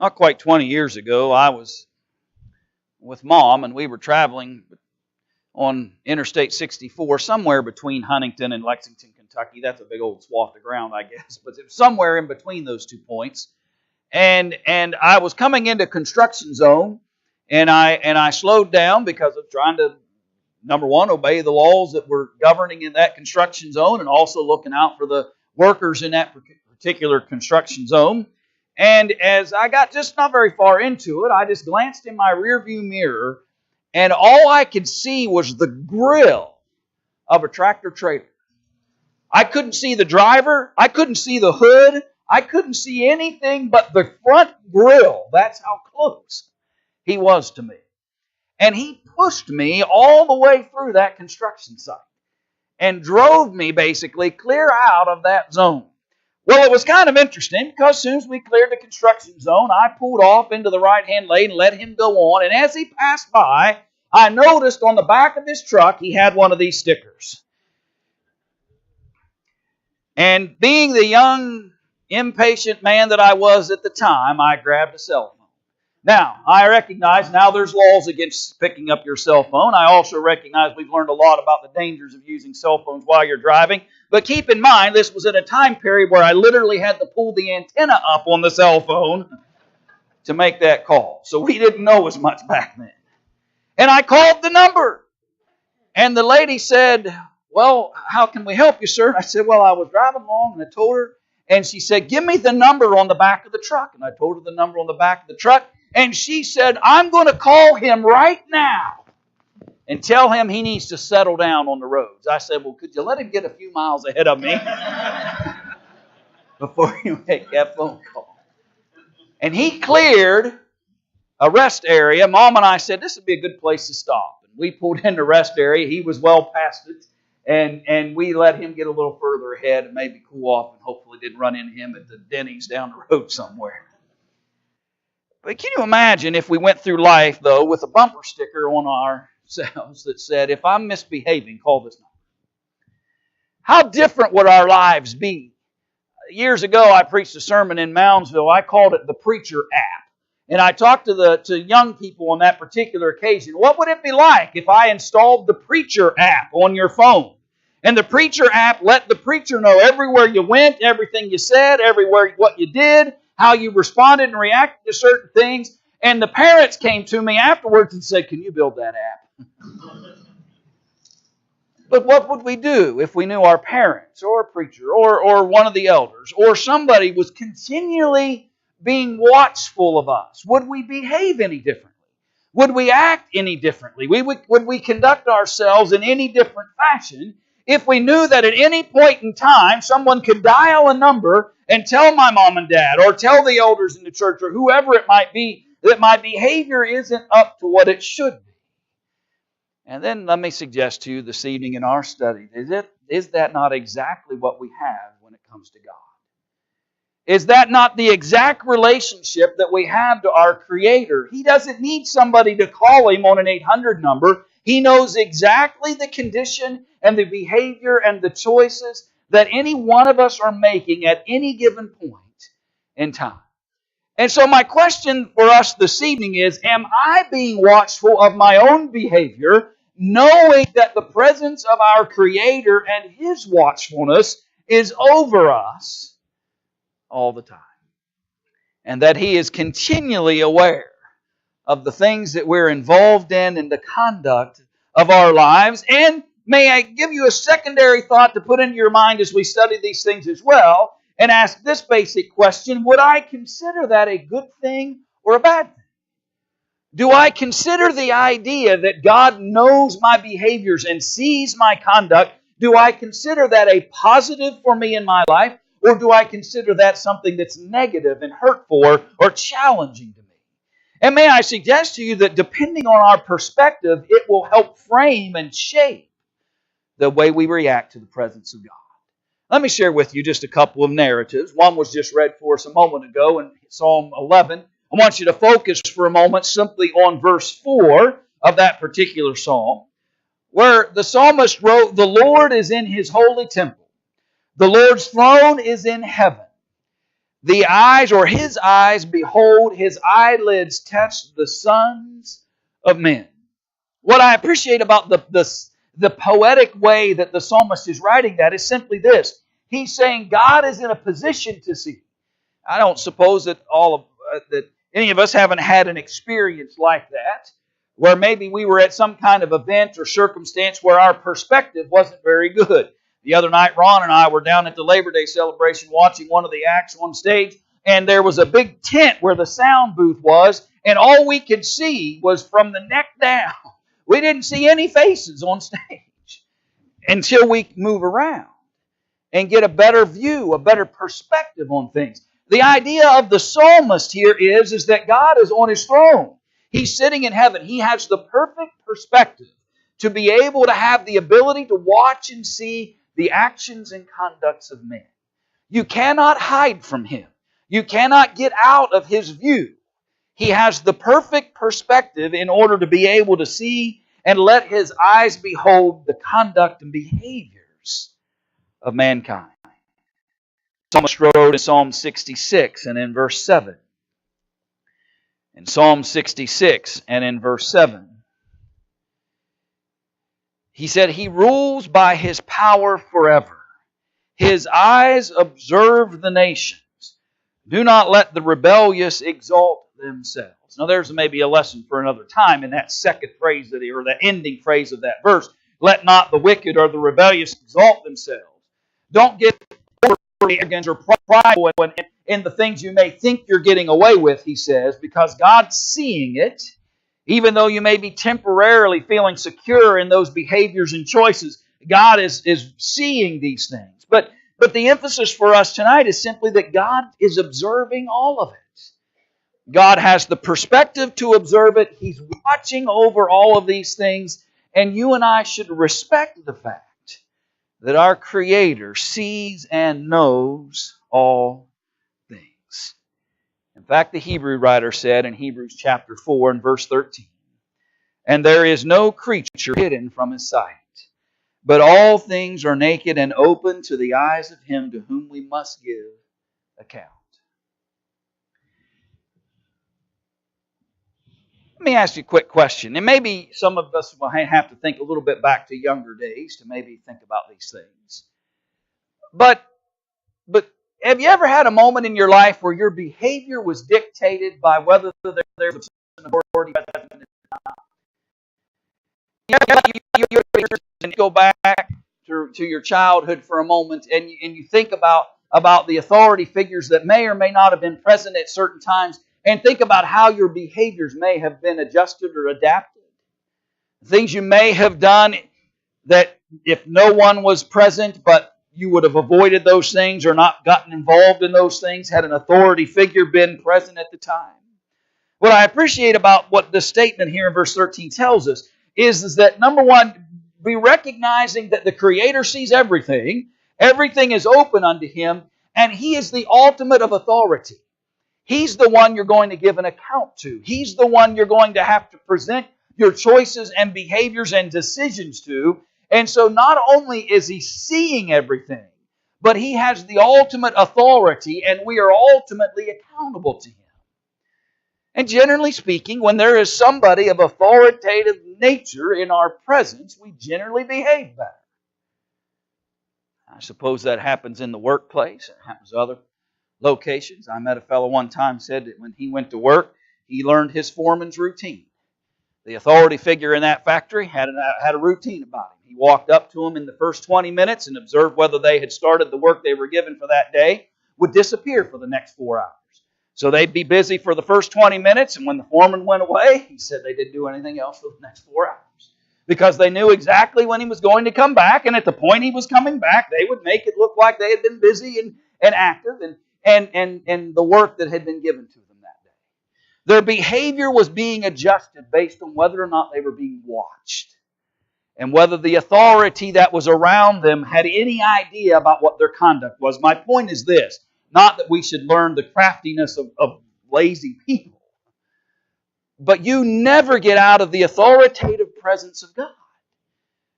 Not quite 20 years ago, I was with Mom, and we were traveling on Interstate 64, somewhere between Huntington and Lexington, Kentucky. That's a big old swath of ground, I guess, but it was somewhere in between those 2 points. And I was coming into construction zone, and I slowed down because of trying to, number one, obey the laws that were governing in that construction zone, and also looking out for the workers in that particular construction zone. And as I got just not very far into it, I just glanced in my rearview mirror, and all I could see was the grill of a tractor trailer. I couldn't see the driver. I couldn't see the hood. I couldn't see anything but the front grill. That's how close he was to me. And he pushed me all the way through that construction site and drove me basically clear out of that zone. Well, it was kind of interesting because as soon as we cleared the construction zone, I pulled off into the right-hand lane and let him go on. And as he passed by, I noticed on the back of his truck he had one of these stickers. And being the young, impatient man that I was at the time, I grabbed a cell phone. Now, I recognize now there's laws against picking up your cell phone. I also recognize we've learned a lot about the dangers of using cell phones while you're driving. But keep in mind, this was at a time period where I literally had to pull the antenna up on the cell phone to make that call. So we didn't know as much back then. And I called the number. And the lady said, "Well, how can we help you, sir?" And I said, "Well, I was driving along," and I told her. And she said, "Give me the number on the back of the truck." And I told her the number on the back of the truck. And she said, "I'm going to call him right now and tell him he needs to settle down on the roads." I said, "Well, could you let him get a few miles ahead of me before you make that phone call?" And he cleared a rest area. Mom and I said, "This would be a good place to stop." And we pulled in the rest area. He was well past it. And we let him get a little further ahead and maybe cool off, and hopefully didn't run into him at the Denny's down the road somewhere. But can you imagine if we went through life, though, with a bumper sticker on ourselves that said, "If I'm misbehaving, call this number"? How different would our lives be? Years ago, I preached a sermon in Moundsville. I called it the Preacher App. And I talked to young people on that particular occasion. What would it be like if I installed the Preacher App on your phone? And the Preacher App let the preacher know everywhere you went, everything you said, everywhere what you did, how you responded and reacted to certain things. And the parents came to me afterwards and said, "Can you build that app?" But what would we do if we knew our parents or a preacher or one of the elders or somebody was continually being watchful of us? Would we behave any differently? Would we act any differently? Would we conduct ourselves in any different fashion if we knew that at any point in time someone could dial a number and tell my mom and dad or tell the elders in the church or whoever it might be that my behavior isn't up to what it should be? And then let me suggest to you this evening in our study, is that not exactly what we have when it comes to God? Is that not the exact relationship that we have to our Creator? He doesn't need somebody to call Him on an 800 number. He knows exactly the condition and the behavior and the choices that any one of us are making at any given point in time. And so my question for us this evening is, am I being watchful of my own behavior, knowing that the presence of our Creator and His watchfulness is over us all the time? And that He is continually aware of the things that we're involved in the conduct of our lives. And may I give you a secondary thought to put into your mind as we study these things as well, and ask this basic question: would I consider that a good thing or a bad thing? Do I consider the idea that God knows my behaviors and sees my conduct, do I consider that a positive for me in my life? Or do I consider that something that's negative and hurtful or challenging to me? And may I suggest to you that depending on our perspective, it will help frame and shape the way we react to the presence of God. Let me share with you just a couple of narratives. One was just read for us a moment ago in Psalm 11. I want you to focus for a moment simply on verse 4 of that particular psalm, where the psalmist wrote, "The Lord is in His holy temple. The Lord's throne is in heaven. The eyes, or his eyes, behold, his eyelids touch the sons of men. What I appreciate about the poetic way that the psalmist is writing that is simply this. He's saying God is in a position to see. I don't suppose that that any of us haven't had an experience like that, where maybe we were at some kind of event or circumstance where our perspective wasn't very good. The other night, Ron and I were down at the Labor Day celebration watching one of the acts on stage, and there was a big tent where the sound booth was, and all we could see was from the neck down. We didn't see any faces on stage until we move around and get a better view, a better perspective on things. The idea of the psalmist here is that God is on His throne. He's sitting in heaven. He has the perfect perspective to be able to have the ability to watch and see the actions and conducts of men. You cannot hide from Him. You cannot get out of His view. He has the perfect perspective in order to be able to see and let His eyes behold the conduct and behaviors of mankind. The psalmist wrote in Psalm 66 and in verse 7. In Psalm 66 and in verse 7, he said, He rules by His power forever. His eyes observe the nations. Do not let the rebellious exalt themselves. Now there's maybe a lesson for another time in that second phrase or the ending phrase of that verse. Let not the wicked or the rebellious exalt themselves. Don't get overly arrogant or prideful in the things you may think you're getting away with, he says, because God's seeing it. Even though you may be temporarily feeling secure in those behaviors and choices, God is seeing these things. But the emphasis for us tonight is simply that God is observing all of it. God has the perspective to observe it. He's watching over all of these things. And you and I should respect the fact that our Creator sees and knows all things. In fact, the Hebrew writer said in Hebrews chapter 4 and verse 13, And there is no creature hidden from His sight, but all things are naked and open to the eyes of Him to whom we must give account. Let me ask you a quick question. And maybe some of us will have to think a little bit back to younger days to maybe think about these things. But have you ever had a moment in your life where your behavior was dictated by whether there was an authority present or not? You go back to your childhood for a moment and you think about the authority figures that may or may not have been present at certain times, and think about how your behaviors may have been adjusted or adapted. Things you may have done that if no one was present, but you would have avoided those things or not gotten involved in those things had an authority figure been present at the time. What I appreciate about what this statement here in verse 13 tells us is that, number one, be recognizing that the Creator sees everything. Everything is open unto Him, and He is the ultimate of authority. He's the one you're going to give an account to. He's the one you're going to have to present your choices and behaviors and decisions to. And so not only is He seeing everything, but He has the ultimate authority, and we are ultimately accountable to Him. And generally speaking, when there is somebody of authoritative nature in our presence, we generally behave better. I suppose that happens in the workplace. It happens in other locations. I met a fellow one time said that when he went to work, he learned his foreman's routine. The authority figure in that factory had a routine about him. He walked up to him in the first 20 minutes and observed whether they had started the work they were given for that day, would disappear for the next 4 hours. So they'd be busy for the first 20 minutes, and when the foreman went away, he said they didn't do anything else for the next 4 hours. Because they knew exactly when he was going to come back, and at the point he was coming back, they would make it look like they had been busy and active and the work that had been given to them that day. Their behavior was being adjusted based on whether or not they were being watched, and whether the authority that was around them had any idea about what their conduct was. My point is this, not that we should learn the craftiness of lazy people, but you never get out of the authoritative presence of God.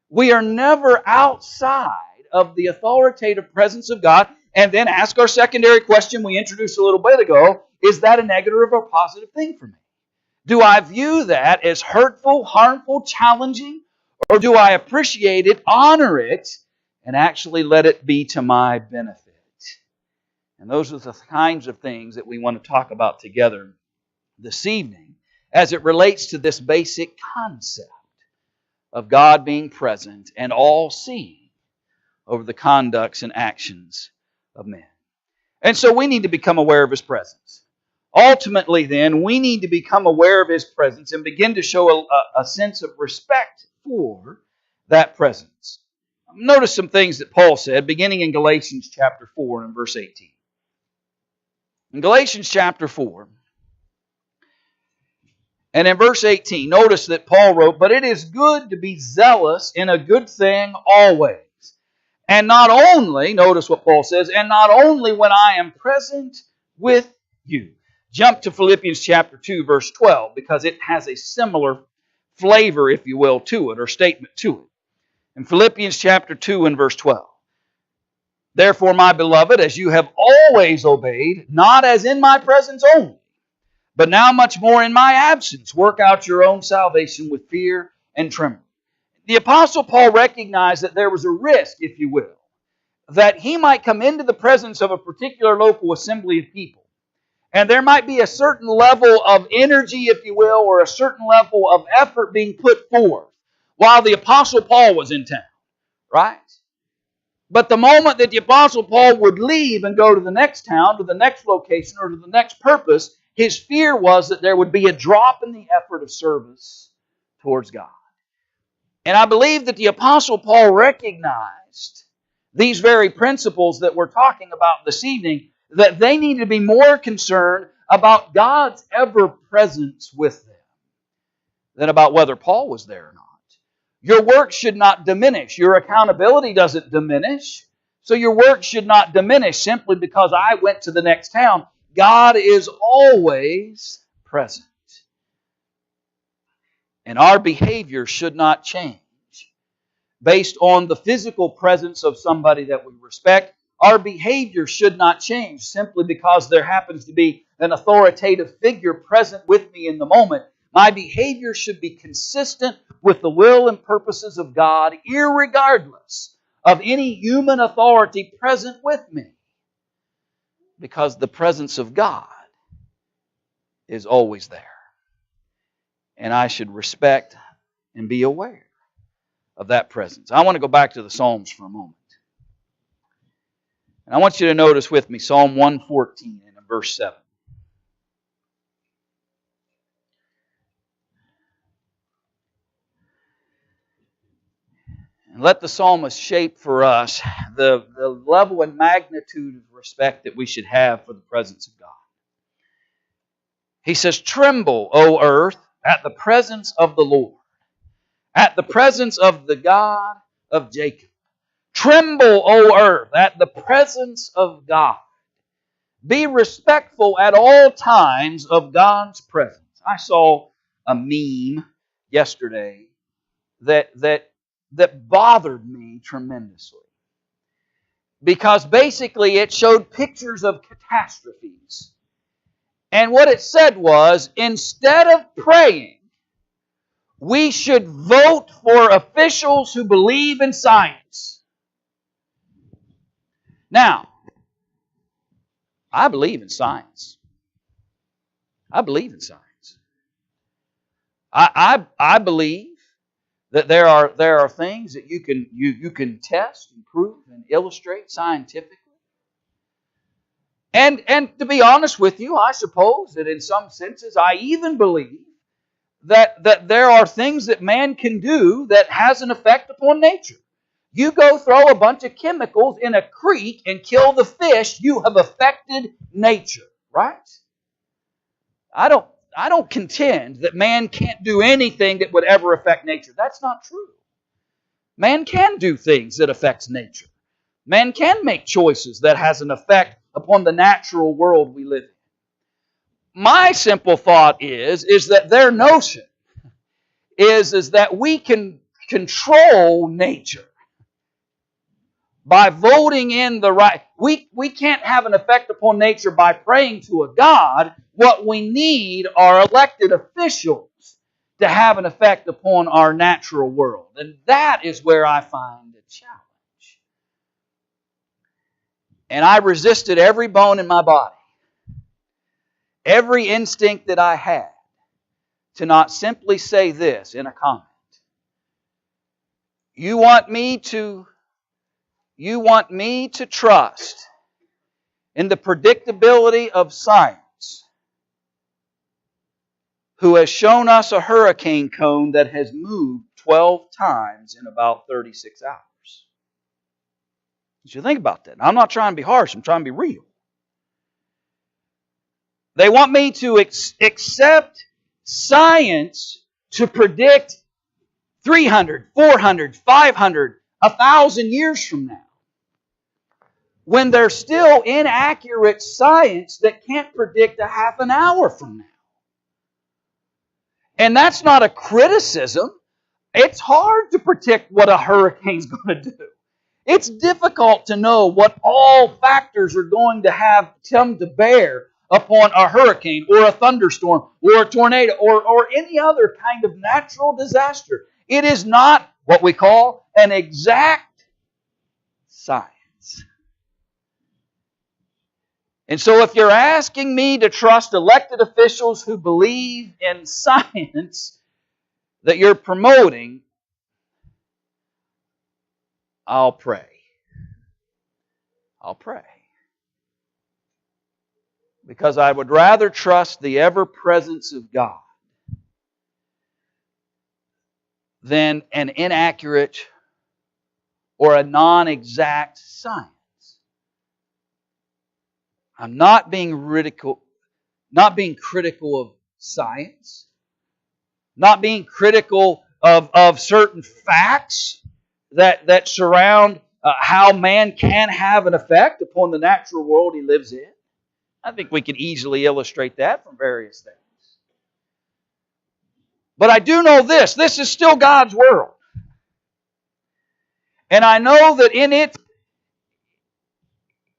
We are never outside of the authoritative presence of God, And then ask our secondary question we introduced a little bit ago, is that a negative or positive thing for me? Do I view that as hurtful, harmful, challenging, or do I appreciate it, honor it, and actually let it be to my benefit? And those are the kinds of things that we want to talk about together this evening as it relates to this basic concept of God being present and all-seeing over the conducts and actions of men. And so we need to become aware of His presence. Ultimately, then, we need to become aware of His presence and begin to show a sense of respect for that presence. Notice some things that Paul said, beginning in Galatians chapter 4 and verse 18. In Galatians chapter 4, and in verse 18, notice that Paul wrote, "But it is good to be zealous in a good thing always. And not only," notice what Paul says, "and not only when I am present with you." Jump to Philippians chapter 2, verse 12, because it has a similar flavor, if you will, to it, or statement to it. In Philippians chapter 2 and verse 12. "Therefore, my beloved, as you have always obeyed, not as in my presence only, but now much more in my absence, work out your own salvation with fear and trembling." The Apostle Paul recognized that there was a risk, if you will, that he might come into the presence of a particular local assembly of people. And there might be a certain level of energy, if you will, or a certain level of effort being put forth while the Apostle Paul was in town. Right? But the moment that the Apostle Paul would leave and go to the next town, to the next location, or to the next purpose, his fear was that there would be a drop in the effort of service towards God. And I believe that the Apostle Paul recognized these very principles that we're talking about this evening, that they need to be more concerned about God's ever-presence with them than about whether Paul was there or not. Your work should not diminish. Your accountability doesn't diminish. So your work should not diminish simply because I went to the next town. God is always present. And our behavior should not change based on the physical presence of somebody that we respect. Our behavior should not change simply because there happens to be an authoritative figure present with me in the moment. My behavior should be consistent with the will and purposes of God, irregardless of any human authority present with me. Because the presence of God is always there. And I should respect and be aware of that presence. I want to go back to the Psalms for a moment. And I want you to notice with me Psalm 114 and verse 7. And let the psalmist shape for us the level and magnitude of respect that we should have for the presence of God. He says, "Tremble, O earth, at the presence of the Lord, at the presence of the God of Jacob. Tremble, O earth, at the presence of God. Be respectful at all times of God's presence." I saw a meme yesterday that bothered me tremendously. Because basically it showed pictures of catastrophes. And what it said was, instead of praying, we should vote for officials who believe in science. Now, I believe in science. I believe in science. I believe that there are things that you can test and prove and illustrate scientifically. And to be honest with you, I suppose that in some senses I even believe that there are things that man can do that has an effect upon nature. You go throw a bunch of chemicals in a creek and kill the fish, you have affected nature, right? I don't contend that man can't do anything that would ever affect nature. That's not true. Man can do things that affects nature. Man can make choices that has an effect upon the natural world we live in. My simple thought is that their notion is that we can control nature. by voting in the right. We can't have an effect upon nature by praying to a God. What we need are elected officials to have an effect upon our natural world. And that is where I find the challenge. And I resisted every bone in my body, every instinct that I had, to not simply say this in a comment. You want me to trust in the predictability of science, who has shown us a hurricane cone that has moved 12 times in about 36 hours. You should think about that. Now, I'm not trying to be harsh. I'm trying to be real. They want me to accept science to predict 300, 400, 500, 1,000 years from now, when there's still inaccurate science that can't predict a half an hour from now. And that's not a criticism. It's hard to predict what a hurricane's going to do. It's difficult to know what all factors are going to have come to bear upon a hurricane or a thunderstorm or a tornado or any other kind of natural disaster. It is not what we call an exact science. And so if you're asking me to trust elected officials who believe in science that you're promoting, I'll pray. I'll pray. Because I would rather trust the ever-presence of God than an inaccurate or a non-exact science. I'm not being critical of science, not being critical of certain facts that surround how man can have an effect upon the natural world he lives in. I think we can easily illustrate that from various things. But I do know this is still God's world. And I know that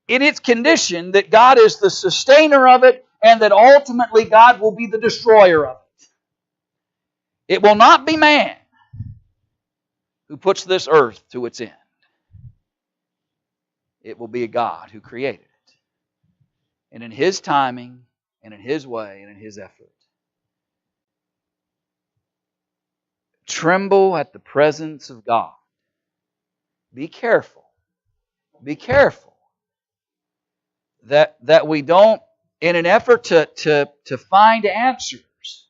in its condition that God is the sustainer of it and that ultimately God will be the destroyer of it. It will not be man who puts this earth to its end. It will be a God who created it. And in His timing, and in His way, and in His effort. Tremble at the presence of God. Be careful. Be careful that we don't, in an effort to find answers,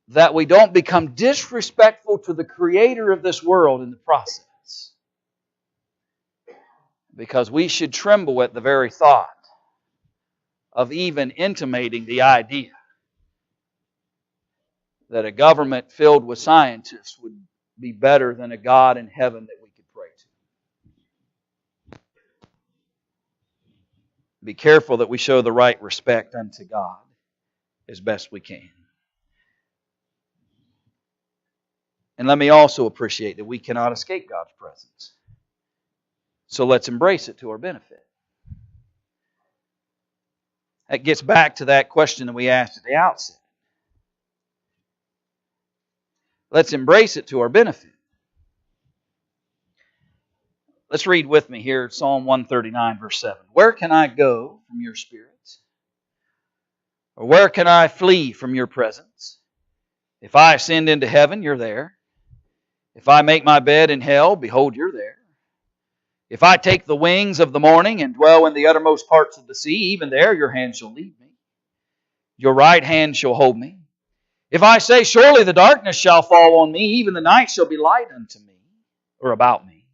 that we don't become disrespectful to the Creator of this world in the process. Because we should tremble at the very thought of even intimating the idea that a government filled with scientists would be better than a God in heaven that we could pray to. Be careful that we show the right respect unto God as best we can. And let me also appreciate that we cannot escape God's presence. So let's embrace it to our benefit. That gets back to that question that we asked at the outset. Let's embrace it to our benefit. Let's read with me here Psalm 139, verse 7. Where can I go from your spirits? Or where can I flee from your presence? If I ascend into heaven, you're there. If I make my bed in hell, behold, you're there. If I take the wings of the morning and dwell in the uttermost parts of the sea, even there your hand shall lead me. Your right hand shall hold me. If I say, surely the darkness shall fall on me, even the night shall be light unto me, or about me.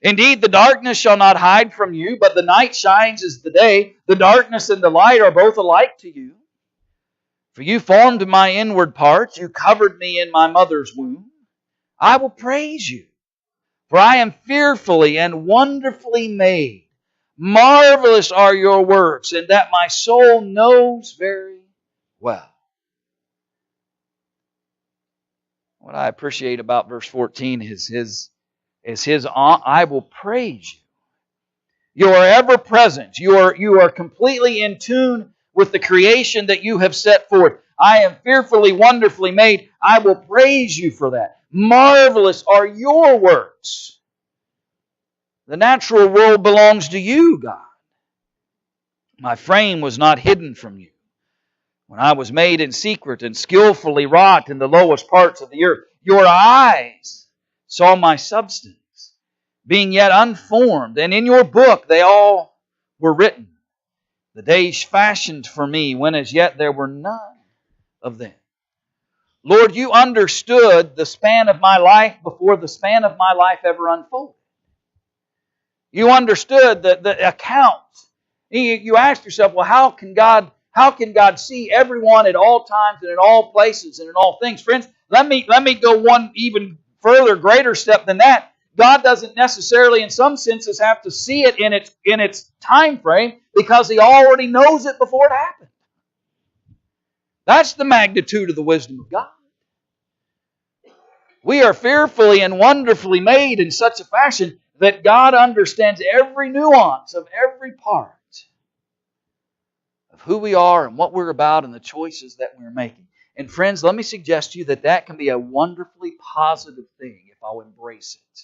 Indeed, the darkness shall not hide from you, but the night shines as the day. The darkness and the light are both alike to you. For you formed my inward parts, you covered me in my mother's womb. I will praise you, for I am fearfully and wonderfully made. Marvelous are your works, and that my soul knows very well. What I appreciate about verse 14 is is His, I will praise you. You are ever present. You are completely in tune with the creation that you have set forth. I am fearfully, wonderfully made. I will praise you for that. Marvelous are your works. The natural world belongs to you, God. My frame was not hidden from you when I was made in secret and skillfully wrought in the lowest parts of the earth. Your eyes saw my substance, being yet unformed, and in your book they all were written, the days fashioned for me, when as yet there were none of them. Lord, you understood the span of my life before the span of my life ever unfolded. You understood the account. You asked yourself, well, how can God see everyone at all times and in all places and in all things? Friends, let me go one even further, greater step than that. God doesn't necessarily, in some senses, have to see it in its time frame because He already knows it before it happened. That's the magnitude of the wisdom of God. We are fearfully and wonderfully made in such a fashion that God understands every nuance of every part of who we are and what we're about and the choices that we're making. And friends, let me suggest to you that can be a wonderfully positive thing if I'll embrace it.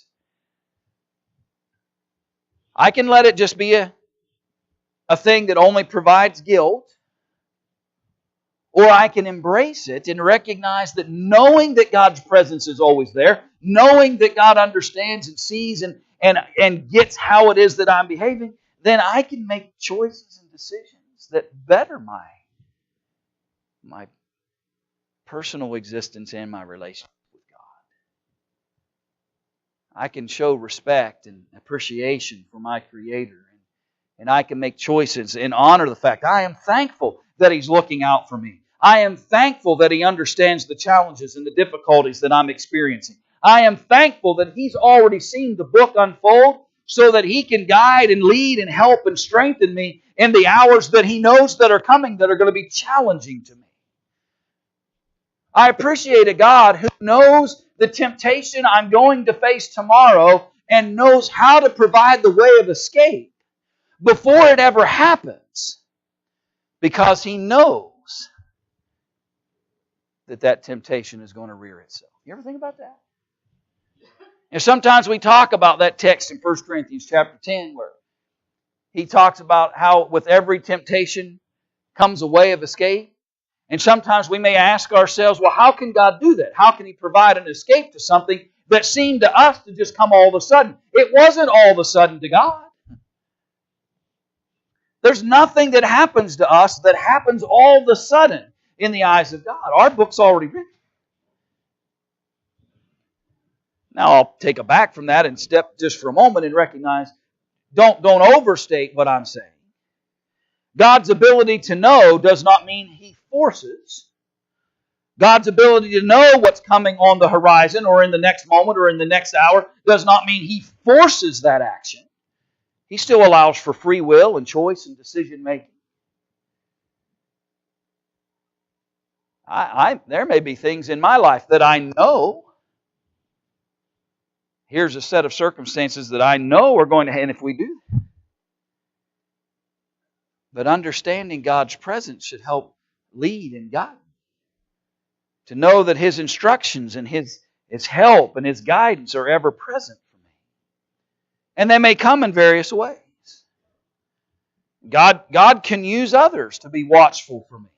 I can let it just be a thing that only provides guilt, or I can embrace it and recognize that knowing that God's presence is always there, knowing that God understands and sees and gets how it is that I'm behaving, then I can make choices and decisions that better my personal existence and my relationship with God. I can show respect and appreciation for my Creator, and I can make choices and honor the fact I am thankful that He's looking out for me. I am thankful that He understands the challenges and the difficulties that I'm experiencing. I am thankful that He's already seen the book unfold so that He can guide and lead and help and strengthen me in the hours that He knows that are coming that are going to be challenging to me. I appreciate a God who knows the temptation I'm going to face tomorrow and knows how to provide the way of escape before it ever happens, because He knows that temptation is going to rear itself. You ever think about that? And sometimes we talk about that text in 1 Corinthians chapter 10 where he talks about how with every temptation comes a way of escape. And sometimes we may ask ourselves, well, how can God do that? How can He provide an escape to something that seemed to us to just come all of a sudden? It wasn't all of a sudden to God. There's nothing that happens to us that happens all of a sudden in the eyes of God. Our book's already written. Now I'll take a back from that and step just for a moment and recognize, don't overstate what I'm saying. God's ability to know does not mean He forces. God's ability to know what's coming on the horizon or in the next moment or in the next hour does not mean He forces that action. He still allows for free will and choice and decision making. There may be things in my life that I know. Here's a set of circumstances that I know are going to happen if we do. But understanding God's presence should help lead and guide. To know that His instructions and His help and His guidance are ever present for me. And they may come in various ways. God can use others to be watchful for me.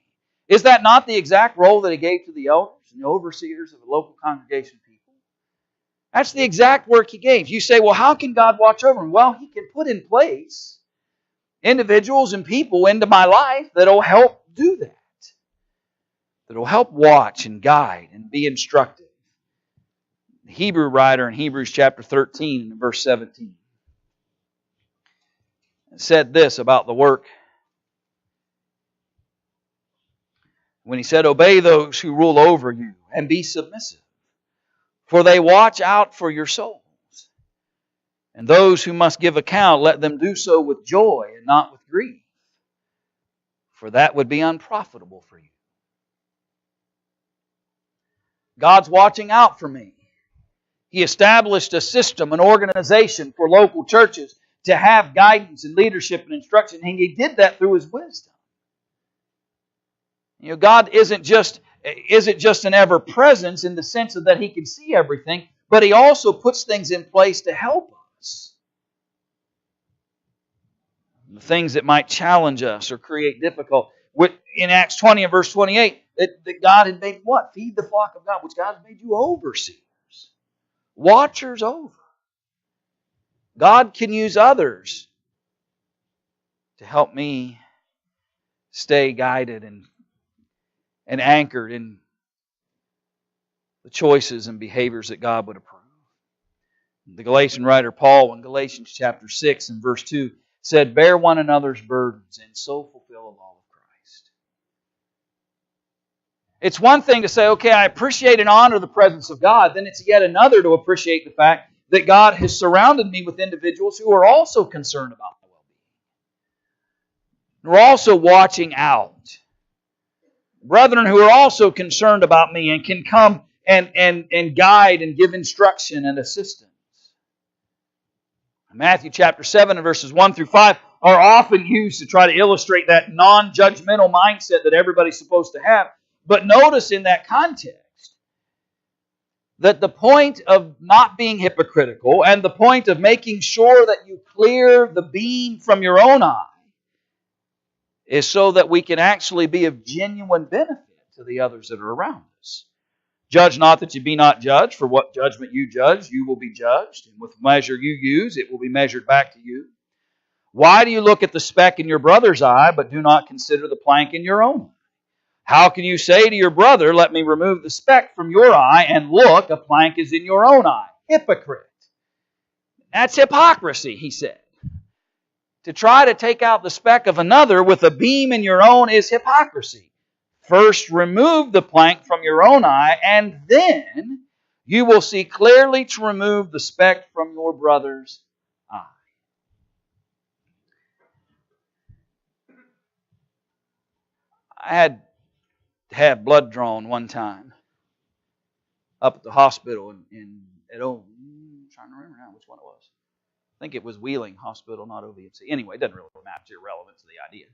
Is that not the exact role that He gave to the elders and the overseers of the local congregation people? That's the exact work He gave. You say, well, how can God watch over them? Well, He can put in place individuals and people into my life that will help do that. That will help watch and guide and be instructive. The Hebrew writer in Hebrews chapter 13 and verse 17 said this about the work. When he said, obey those who rule over you and be submissive, for they watch out for your souls. And those who must give account, let them do so with joy and not with grief, for that would be unprofitable for you. God's watching out for me. He established a system, an organization for local churches to have guidance and leadership and instruction. And He did that through His wisdom. God isn't just an ever-presence in the sense of that He can see everything, but He also puts things in place to help us. The things that might challenge us or create difficulty. In Acts 20 and verse 28, that God had made what? Feed the flock of God, which God has made you overseers. Watchers over. God can use others to help me stay guided and anchored in the choices and behaviors that God would approve. The Galatian writer Paul in Galatians chapter 6 and verse 2 said, "Bear one another's burdens and so fulfill the law of Christ." It's one thing to say, okay, I appreciate and honor the presence of God. Then it's yet another to appreciate the fact that God has surrounded me with individuals who are also concerned about my well-being. They're also watching out. Brethren who are also concerned about me and can come and guide and give instruction and assistance. Matthew chapter 7 and verses 1 through 5 are often used to try to illustrate that non-judgmental mindset that everybody's supposed to have. But notice in that context that the point of not being hypocritical and the point of making sure that you clear the beam from your own eye is so that we can actually be of genuine benefit to the others that are around us. Judge not that you be not judged, for what judgment you judge, you will be judged. And with the measure you use, it will be measured back to you. Why do you look at the speck in your brother's eye, but do not consider the plank in your own eye? How can you say to your brother, let me remove the speck from your eye, and look, a plank is in your own eye? Hypocrite. That's hypocrisy, he said. To try to take out the speck of another with a beam in your own is hypocrisy. First, remove the plank from your own eye, and then you will see clearly to remove the speck from your brother's eye. I had to have blood drawn one time up at the hospital I'm trying to remember now which one it was. I think it was Wheeling Hospital, not OVMC. Anyway, it doesn't really matter. It's irrelevant to the idea.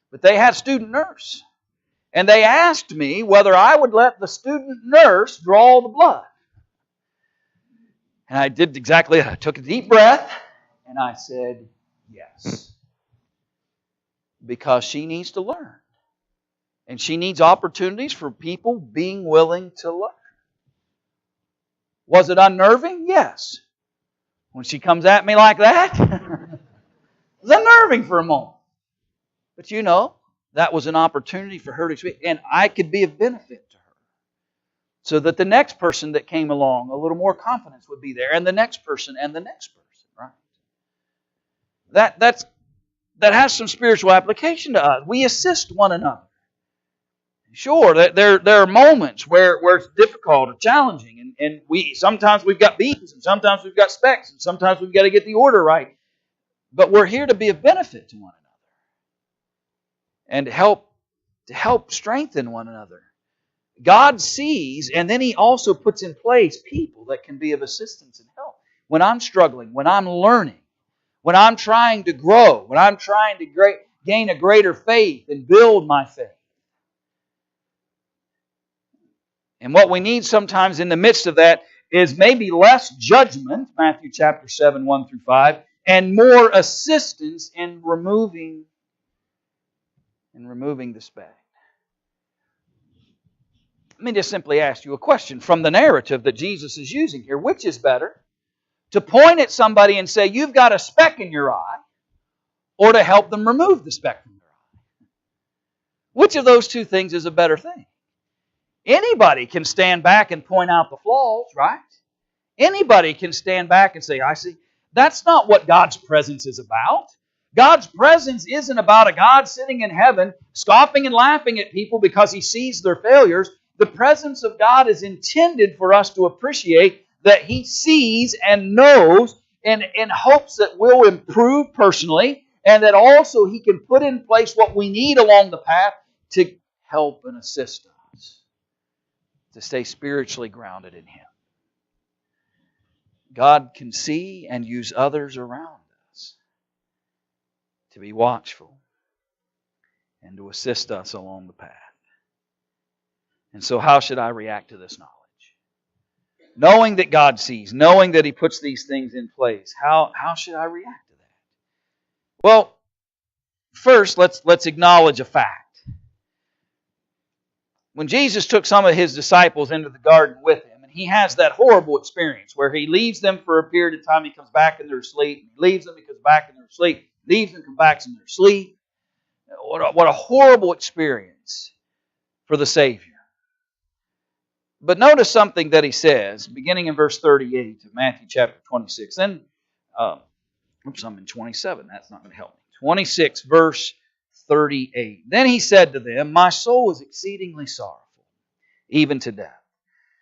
But they had a student nurse. And they asked me whether I would let the student nurse draw the blood. And I did exactly that. I took a deep breath and I said, yes. Because she needs to learn. And she needs opportunities for people being willing to learn. Was it unnerving? Yes. When she comes at me like that, it was unnerving for a moment. But that was an opportunity for her to speak, and I could be of benefit to her. So that the next person that came along, a little more confidence would be there, and the next person, and the next person, right? That has some spiritual application to us. We assist one another. Sure, there are moments where it's difficult or challenging, and sometimes we've got beams, and sometimes we've got specks, and sometimes we've got to get the order right. But we're here to be of benefit to one another. And to help strengthen one another. God sees, and then He also puts in place people that can be of assistance and help. When I'm struggling, when I'm learning, when I'm trying to grow, when I'm trying to gain a greater faith and build my faith. And what we need sometimes in the midst of that is maybe less judgment, Matthew chapter 7, 1 through 5, and more assistance in removing the speck. Let me just simply ask you a question from the narrative that Jesus is using here. Which is better? To point at somebody and say, you've got a speck in your eye, or to help them remove the speck from their eye? Which of those two things is a better thing? Anybody can stand back and point out the flaws, right? Anybody can stand back and say, I see. That's not what God's presence is about. God's presence isn't about a God sitting in heaven scoffing and laughing at people because He sees their failures. The presence of God is intended for us to appreciate that He sees and knows and hopes that we'll improve personally and that also He can put in place what we need along the path to help and assist us to stay spiritually grounded in Him. God can see and use others around us to be watchful and to assist us along the path. And so how should I react to this knowledge? Knowing that God sees, knowing that He puts these things in place, how should I react to that? Well, first, let's acknowledge a fact. When Jesus took some of His disciples into the garden with Him, and He has that horrible experience where He leaves them for a period of time, He comes back and they're asleep. He leaves them, He comes back and they're asleep. Leaves them, comes back and they're asleep. What a horrible experience for the Savior. But notice something that He says, beginning in verse 38 of Matthew chapter 26. Then, I'm in 27. That's not going to help me. 26, verse 38. Then He said to them, "My soul is exceedingly sorrowful, even to death.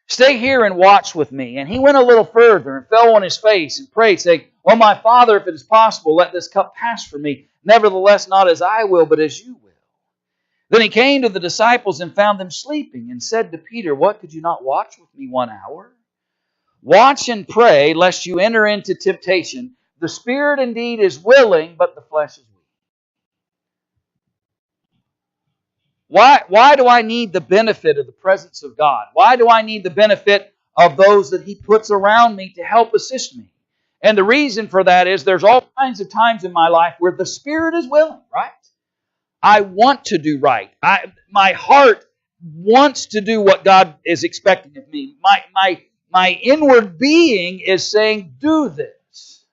Stay here and watch with me." And He went a little further and fell on His face and prayed, saying, "O my Father, if it is possible, let this cup pass from me. Nevertheless, not as I will, but as You will." Then He came to the disciples and found them sleeping, and said to Peter, "What, could you not watch with me 1 hour? Watch and pray, lest you enter into temptation. The spirit indeed is willing, but the flesh is weak." Why do I need the benefit of the presence of God? Why do I need the benefit of those that He puts around me to help assist me? And the reason for that is there's all kinds of times in my life where the spirit is willing, right? I want to do right. My heart wants to do what God is expecting of me. My inward being is saying, do this.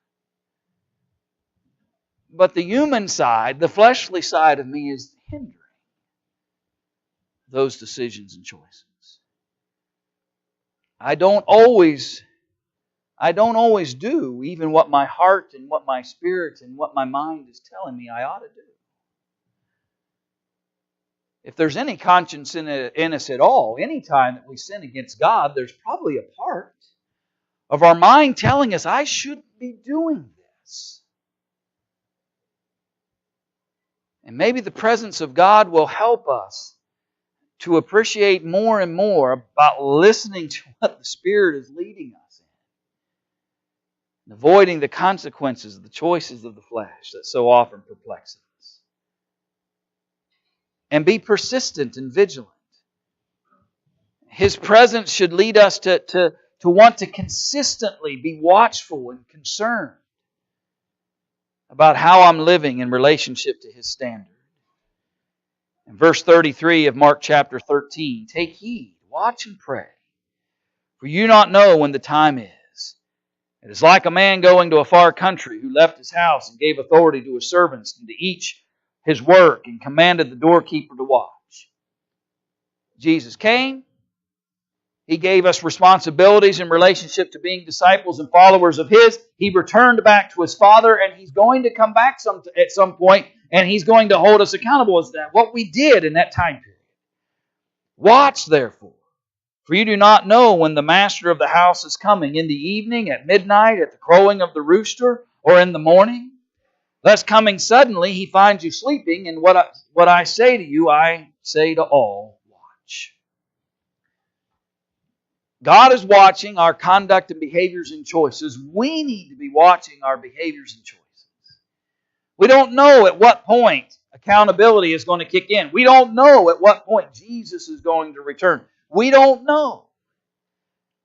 But the human side, the fleshly side of me is hindering those decisions and choices. I don't always do even what my heart and what my spirit and what my mind is telling me I ought to do. If there's any conscience in us at all, any time that we sin against God, there's probably a part of our mind telling us, I shouldn't be doing this. And maybe the presence of God will help us to appreciate more and more about listening to what the Spirit is leading us in. And avoiding the consequences of the choices of the flesh that so often perplex us. And be persistent and vigilant. His presence should lead us to want to consistently be watchful and concerned about how I'm living in relationship to His standard. In verse 33 of Mark chapter 13, "Take heed, watch and pray, for you not know when the time is. It is like a man going to a far country who left his house and gave authority to his servants and to each his work and commanded the doorkeeper to watch." Jesus came. He gave us responsibilities in relationship to being disciples and followers of His. He returned back to His Father, and He's going to come back at some point, and He's going to hold us accountable as that what we did in that time period. "Watch, therefore, for you do not know when the master of the house is coming, in the evening, at midnight, at the crowing of the rooster, or in the morning, lest coming suddenly He finds you sleeping. And what I say to you, I say to all, watch." God is watching our conduct and behaviors and choices. We need to be watching our behaviors and choices. We don't know at what point accountability is going to kick in. We don't know at what point Jesus is going to return. We don't know.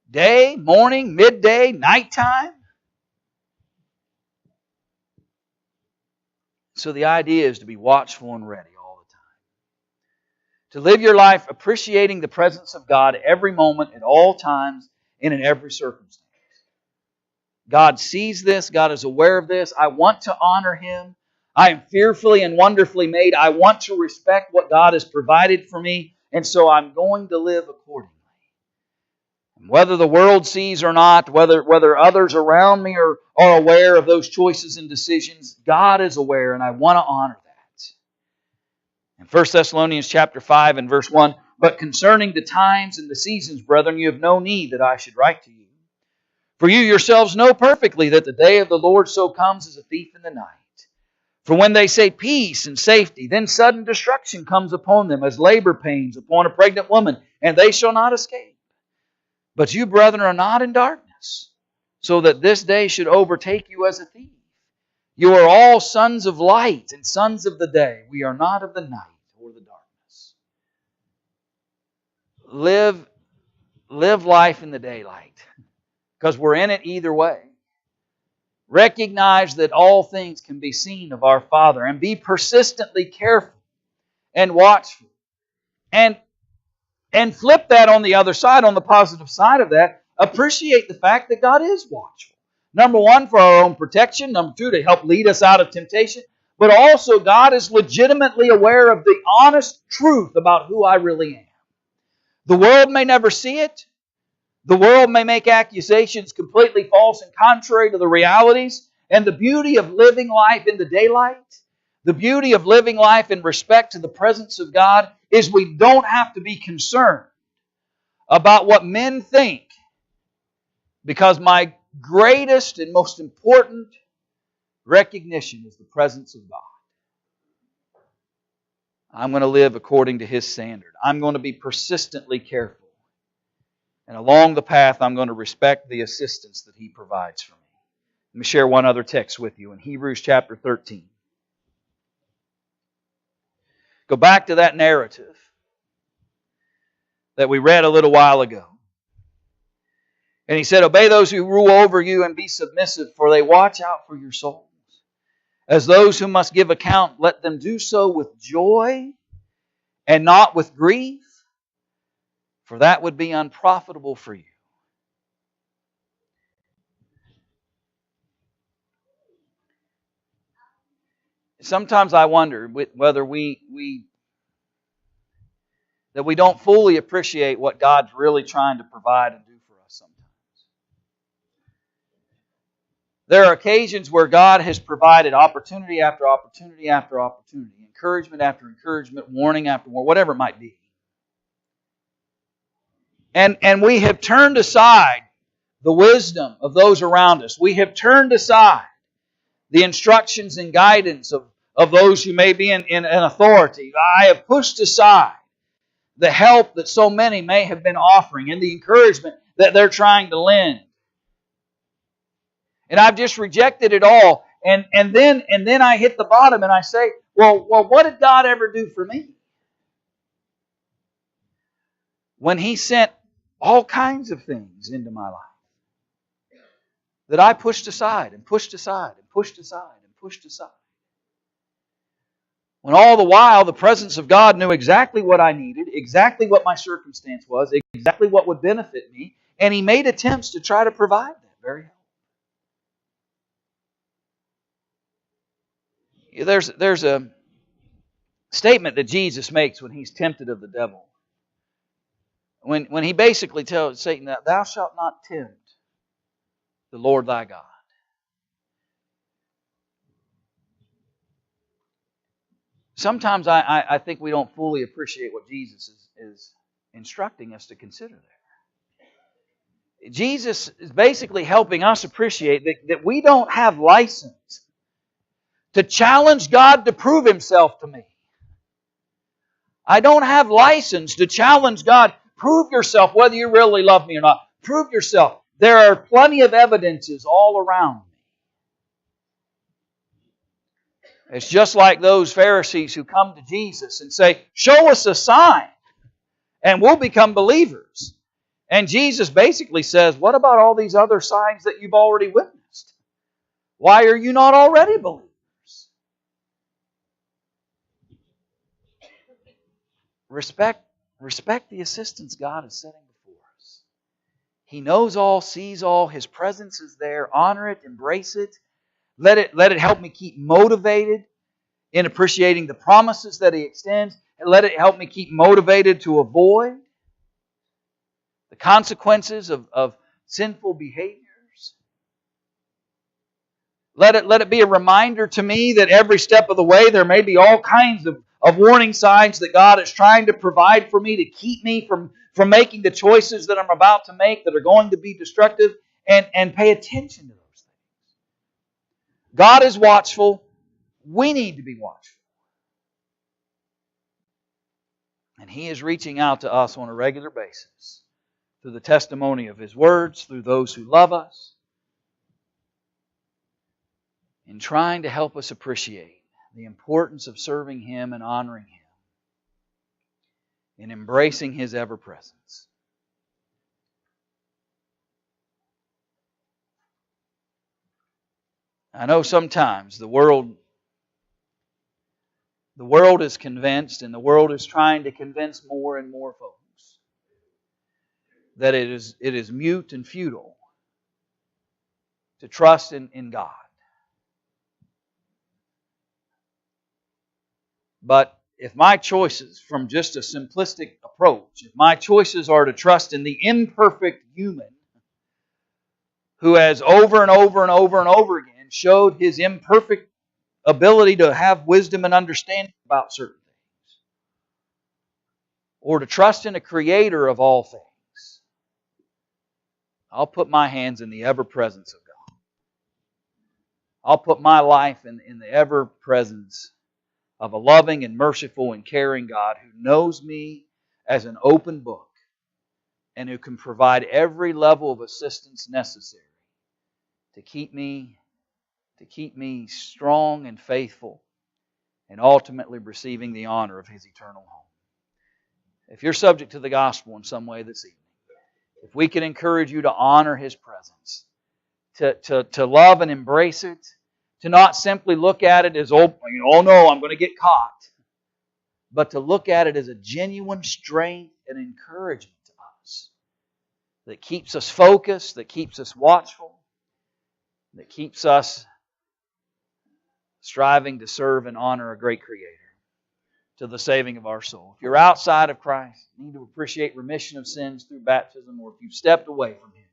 Day, morning, midday, nighttime. So the idea is to be watchful and ready all the time. To live your life appreciating the presence of God every moment, at all times, and in every circumstance. God sees this. God is aware of this. I want to honor Him. I am fearfully and wonderfully made. I want to respect what God has provided for me, and so I'm going to live accordingly. And whether the world sees or not, whether others around me are aware of those choices and decisions, God is aware, and I want to honor that. In 1 Thessalonians chapter 5 and verse 1, "But concerning the times and the seasons, brethren, you have no need that I should write to you. For you yourselves know perfectly that the day of the Lord so comes as a thief in the night. For when they say peace and safety, then sudden destruction comes upon them as labor pains upon a pregnant woman, and they shall not escape. But you, brethren, are not in darkness, so that this day should overtake you as a thief. You are all sons of light and sons of the day. We are not of the night or the darkness. Live life in the daylight, because we're in it either way. Recognize that all things can be seen of our Father, and be persistently careful and watchful. And flip that on the other side, on the positive side of that, appreciate the fact that God is watchful. Number one, for our own protection. Number two, to help lead us out of temptation. But also, God is legitimately aware of the honest truth about who I really am. The world may never see it. The world may make accusations completely false and contrary to the realities. And the beauty of living life in the daylight, the beauty of living life in respect to the presence of God, is we don't have to be concerned about what men think, because my greatest and most important recognition is the presence of God. I'm going to live according to His standard. I'm going to be persistently careful. And along the path, I'm going to respect the assistance that He provides for me. Let me share one other text with you in Hebrews chapter 13. Go back to that narrative that we read a little while ago. And he said, obey those who rule over you and be submissive, for they watch out for your souls. As those who must give account, let them do so with joy and not with grief, for that would be unprofitable for you. Sometimes I wonder whether that we don't fully appreciate what God's really trying to provide and do for us sometimes. There are occasions where God has provided opportunity after opportunity after opportunity, encouragement after encouragement, warning after warning, whatever it might be. And we have turned aside the wisdom of those around us. We have turned aside the instructions and guidance of those who may be in authority. I have pushed aside the help that so many may have been offering and the encouragement that they're trying to lend. And I've just rejected it all. And then I hit the bottom and I say, well, what did God ever do for me? When He sent all kinds of things into my life that I pushed aside and pushed aside and pushed aside and pushed aside. When all the while the presence of God knew exactly what I needed, exactly what my circumstance was, exactly what would benefit me, and He made attempts to try to provide that very help. There's a statement that Jesus makes when He's tempted of the devil. When He basically tells Satan that thou shalt not tempt the Lord thy God. Sometimes I think we don't fully appreciate what Jesus is instructing us to consider there. Jesus is basically helping us appreciate that we don't have license to challenge God to prove Himself to me. I don't have license to challenge God. Prove yourself whether you really love me or not. Prove yourself. There are plenty of evidences all around me. It's just like those Pharisees who come to Jesus and say, show us a sign and we'll become believers. And Jesus basically says, what about all these other signs that you've already witnessed? Why are you not already believers? Respect the assistance God is setting before us. He knows all, sees all, His presence is there. Honor it, embrace it. Let it help me keep motivated in appreciating the promises that He extends, and let it help me keep motivated to avoid the consequences of sinful behaviors. Let it be a reminder to me that every step of the way there may be all kinds of warning signs that God is trying to provide for me to keep me from making the choices that I'm about to make that are going to be destructive, and pay attention to those things. God is watchful. We need to be watchful. And He is reaching out to us on a regular basis through the testimony of His words, through those who love us, in trying to help us appreciate the importance of serving Him and honoring Him, in embracing His ever-presence. I know sometimes the world is convinced, and the world is trying to convince more and more folks that it is mute and futile to trust in God. But if my choices, from just a simplistic approach, if my choices are to trust in the imperfect human who has over and over and over and over again showed his imperfect ability to have wisdom and understanding about certain things, or to trust in a creator of all things, I'll put my hands in the ever-presence of God. I'll put my life in the ever-presence of a loving and merciful and caring God who knows me as an open book and who can provide every level of assistance necessary to keep me strong and faithful and ultimately receiving the honor of His eternal home. If you're subject to the gospel in some way this evening, if we can encourage you to honor His presence, to love and embrace it, to not simply look at it as, oh no, I'm going to get caught, but to look at it as a genuine strength and encouragement to us that keeps us focused, that keeps us watchful, that keeps us striving to serve and honor a great Creator to the saving of our soul. If you're outside of Christ, you need to appreciate remission of sins through baptism, or if you've stepped away from Him,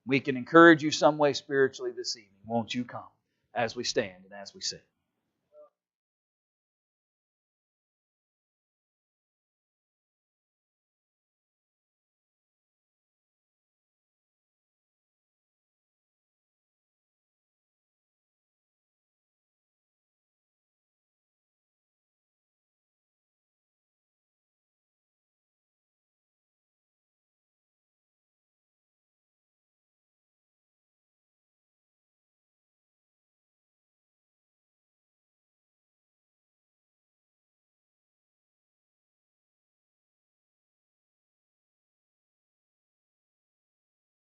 we can encourage you some way spiritually this evening. Won't you come as we stand and as we sing?